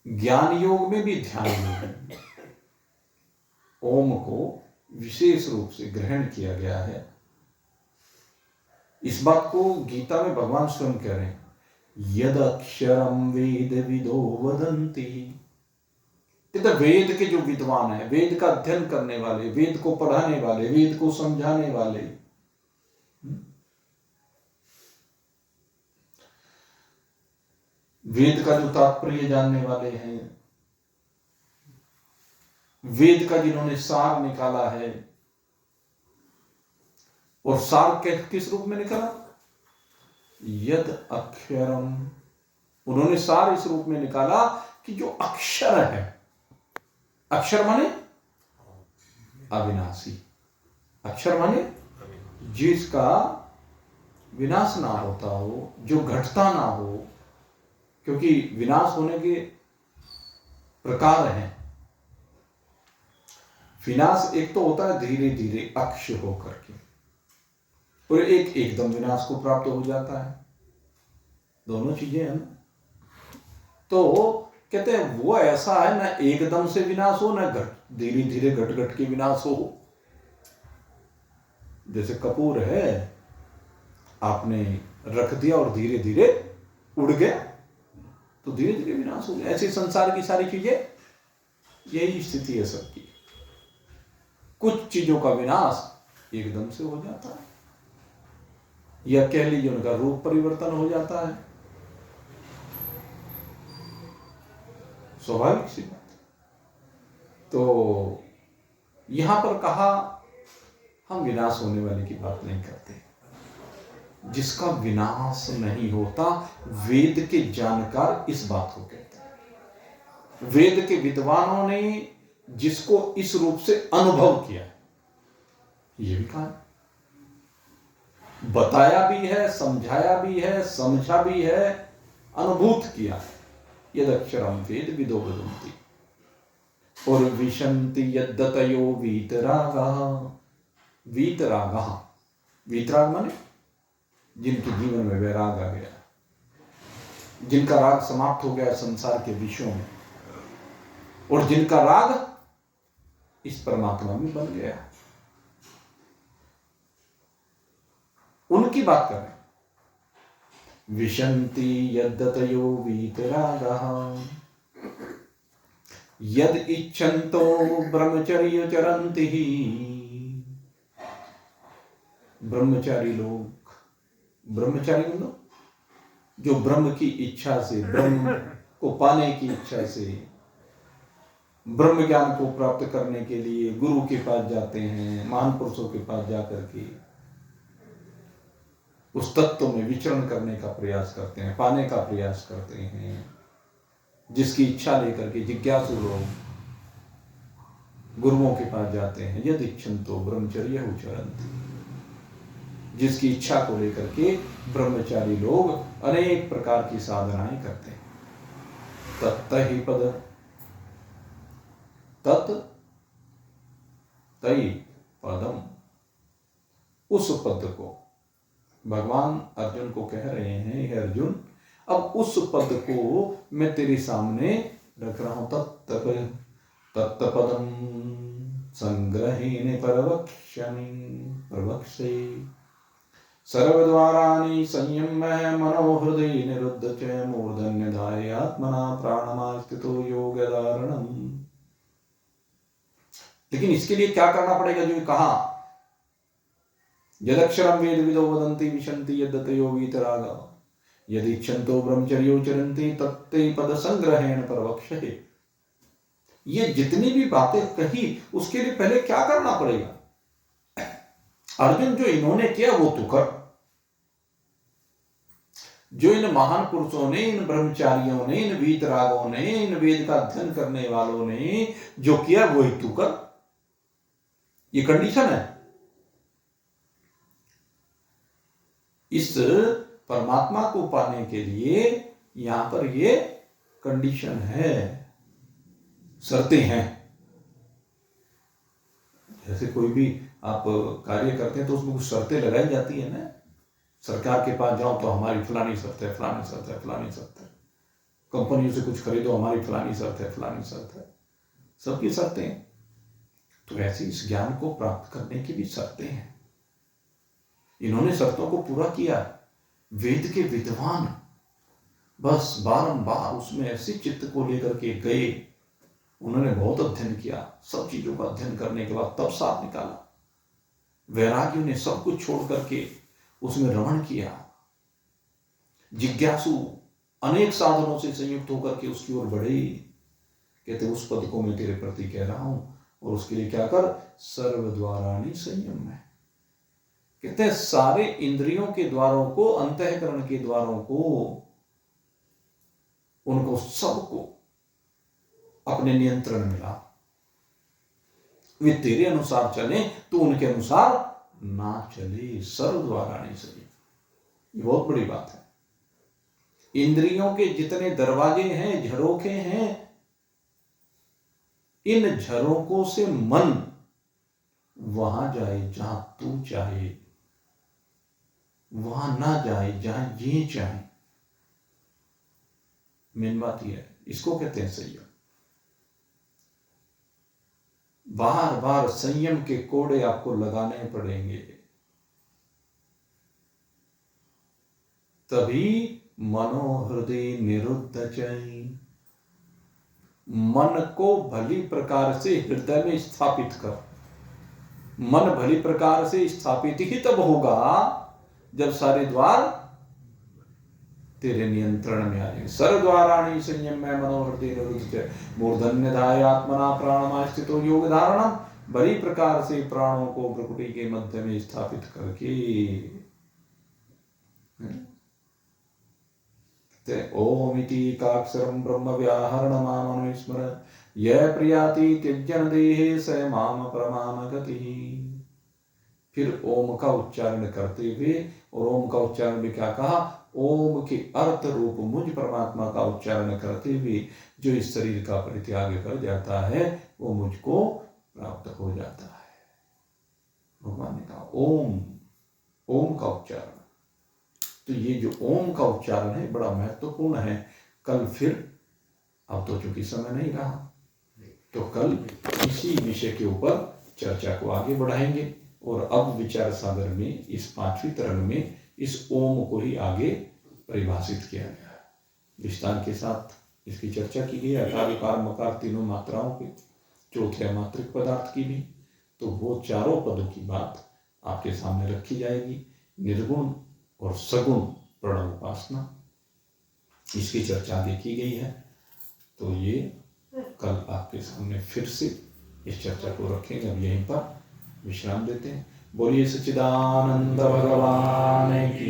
ज्ञान योग में भी ध्यान योग में ओम को विशेष रूप से ग्रहण किया गया है। इस बात को गीता में भगवान स्वयं कह रहे हैं, यद अक्षरम वेद विदो वदंती। वेद के जो विद्वान हैं, वेद का अध्ययन करने वाले, वेद को पढ़ाने वाले, वेद को समझाने वाले, वेद का जो तात्पर्य जानने वाले हैं, वेद का जिन्होंने सार निकाला है, और सार किस रूप में निकाला? यद अक्षरम। उन्होंने सार इस रूप में निकाला कि जो अक्षर है, अक्षर माने अविनाशी, अक्षर माने जिसका विनाश ना होता हो, जो घटता ना हो, क्योंकि विनाश होने के प्रकार हैं। विनाश एक तो होता है धीरे धीरे अक्ष होकर के, और एक एकदम विनाश को प्राप्त हो जाता है। दोनों चीजें हैं ना। तो कहते हैं वो ऐसा है, ना एकदम से विनाश हो, ना धीरे धीरे घट घट के विनाश हो। जैसे कपूर है, आपने रख दिया और धीरे धीरे उड़ गया, तो धीरे धीरे विनाश हो गया। ऐसे संसार की सारी चीजें यही स्थिति है सबकी। कुछ चीजों का विनाश एकदम से हो जाता है, या कह लीजिए उनका रूप परिवर्तन हो जाता है, स्वाभाविक सी बात। तो यहां पर कहा हम विनाश होने वाले की बात नहीं करते। जिसका विनाश नहीं होता, वेद के जानकार इस बात को कहते हैं। वेद के विद्वानों ने जिसको इस रूप से अनुभव किया, ये भी कहा, बताया भी है, समझाया भी है, समझा भी है, अनुभूत किया है। यद अक्षरम वेद विदो वदन्ति। और विशन्ति यद्दतयो वीतरागः। वीतरागः, वीतराग माने जिनके जीवन में वैराग आ गया, जिनका राग समाप्त हो गया संसार के विषयों में, और जिनका राग इस परमात्मा में बन गया, उनकी बात कर रहे हैं। विशन्ति यद्दतयो वीतरागः, यद इच्छन्तो ब्रह्मचर्य चरन्ति। ब्रह्मचारी लोग, ब्रह्मचारी मतलब जो ब्रह्म की इच्छा से, ब्रह्म को पाने की इच्छा से, ब्रह्म ज्ञान को प्राप्त करने के लिए गुरु के पास जाते हैं, महान पुरुषों के पास जाकर के उस तत्व में विचरण करने का प्रयास करते हैं, पाने का प्रयास करते हैं, जिसकी इच्छा लेकर के जिज्ञासु लोग गुरुओं के पास जाते हैं, यदि इच्छन्तो ब्रह्मचर्य उचरन्ति, जिसकी इच्छा को लेकर के ब्रह्मचारी लोग अनेक प्रकार की साधनाएं करते हैं। तत्त ही पद, तत् तई पदम, उस पद को भगवान अर्जुन को कह रहे हैं, हे अर्जुन अब उस पद को मैं तेरे सामने रख रहा हूं। तत्पदम संग्रहेण प्रवक्ष्ये सर्वद्वाराणि संयम्य मनोहृदय निरुद्ध च मूर्धन्यधाय आत्मना प्राणमास्थितो योगधारणम्। लेकिन इसके लिए क्या करना पड़ेगा? जो कहा, यदक्षरम वेद विदो वदन्ति विशन्ति यद्दतयो वीतरागा यदि इच्छन्तो ब्रह्मचर्योचरन्ति तत्ते पद संग्रहेण प्रवक्ष्ये। ये जितनी भी बातें कही उसके लिए पहले क्या करना पड़ेगा? अर्जुन जो इन्होंने किया वो तू कर। जो इन महान पुरुषों ने, इन ब्रह्मचारियों ने, इन वीतरागों ने, इन वेद का अध्ययन करने वालों ने जो किया वही तू कर। ये कंडीशन है। इस परमात्मा को पाने के लिए यहां पर ये कंडीशन है, शर्तें हैं। जैसे कोई भी आप कार्य करते हैं तो उसमें कुछ शर्तें लगाई जाती है ना। सरकार के पास जाओ तो हमारी फलानी शर्त है, फलानी शर्त है, फलानी शर्त है। कंपनियों से कुछ खरीदो, हमारी फलानी शर्त है, फलानी शर्त है। सबकी शर्तें हैं। तो ऐसे इस ज्ञान को प्राप्त करने की भी शर्तें हैं। इन्होंने शर्तों को पूरा किया। वेद के विद्वान बस बारंबार उसमें ऐसे चित्त को लेकर के गए। उन्होंने बहुत अध्ययन किया। सब चीजों का अध्ययन करने के बाद तब साथ निकाला। वैरागियों ने सब कुछ छोड़ करके उसमें रमण किया। जिज्ञासु अनेक साधनों से संयुक्त होकर के उसकी ओर बढ़े। कहते उस पद को मैं तेरे प्रति कह रहा हूं और उसके लिए क्या कर? सर्वद्वाराणि संयम है। कहते हैं सारे इंद्रियों के द्वारों को, अंतःकरण के द्वारों को, उनको सबको अपने नियंत्रण में ला। वे तेरे अनुसार चले तो उनके अनुसार ना चले। सर्वद्वाराणि संयम, ये बहुत बड़ी बात है। इंद्रियों के जितने दरवाजे हैं, झरोखे हैं, इन झरोकों से मन वहां जाए जहां तू चाहे, वहां ना जाए जहां ये चाहे। मेन बात यह है। इसको कहते हैं संयम। बार बार संयम के कोड़े आपको लगाने पड़ेंगे, तभी मनोहृदय निरुद्ध चै। मन को भली प्रकार से हृदय में स्थापित कर। मन भली प्रकार से स्थापित ही तब होगा जब सारे द्वार तेरे नियंत्रण में आ जाए। सर्वद्वाराणि संयम्य मनोहृदय निरुद्ध मूर्धन्यधाय आत्मना प्राणमास्थितो योग धारणम। बड़ी प्रकार से प्राणों को भ्रुकुटी के मध्य में स्थापित करके ओम इति एकाक्षरं ब्रह्म व्याहरणमामनुस्मर यह प्रियाति त्यज्यन देहे स माम प्रमाम गति। फिर ओम का उच्चारण करते हुए, और ओम का उच्चारण भी क्या कहा? ओम के अर्थ रूप मुझ परमात्मा का उच्चारण करते हुए जो इस शरीर का परित्याग कर जाता है वो मुझको प्राप्त हो जाता है। भगवान ने कहा ओम, ओम का उच्चारण। तो ये जो ओम का उच्चारण है बड़ा महत्वपूर्ण है। कल फिर, अब तो चूंकि समय नहीं रहा, तो कल इसी विषय के ऊपर चर्चा को आगे बढ़ाएंगे। और अब विचार सागर में इस 5वीं तरंग में इस ओम को ही आगे परिभाषित किया गया है। विस्तार के साथ इसकी चर्चा की गई। अकार उकार मकार तीनों मात्राओं के, चौथे मात्रिक पदार्थ की भी। तो वो चारों पदों की बात आपके सामने रखी जाएगी। निर्गुण और सगुण प्रणव उपासना, इसकी चर्चा आगे की गई है। तो ये कल आपके सामने फिर से इस चर्चा को रखेंगे। अब यहीं पर विश्राम देते हैं। बोलिए सच्चिदानंद भगवान की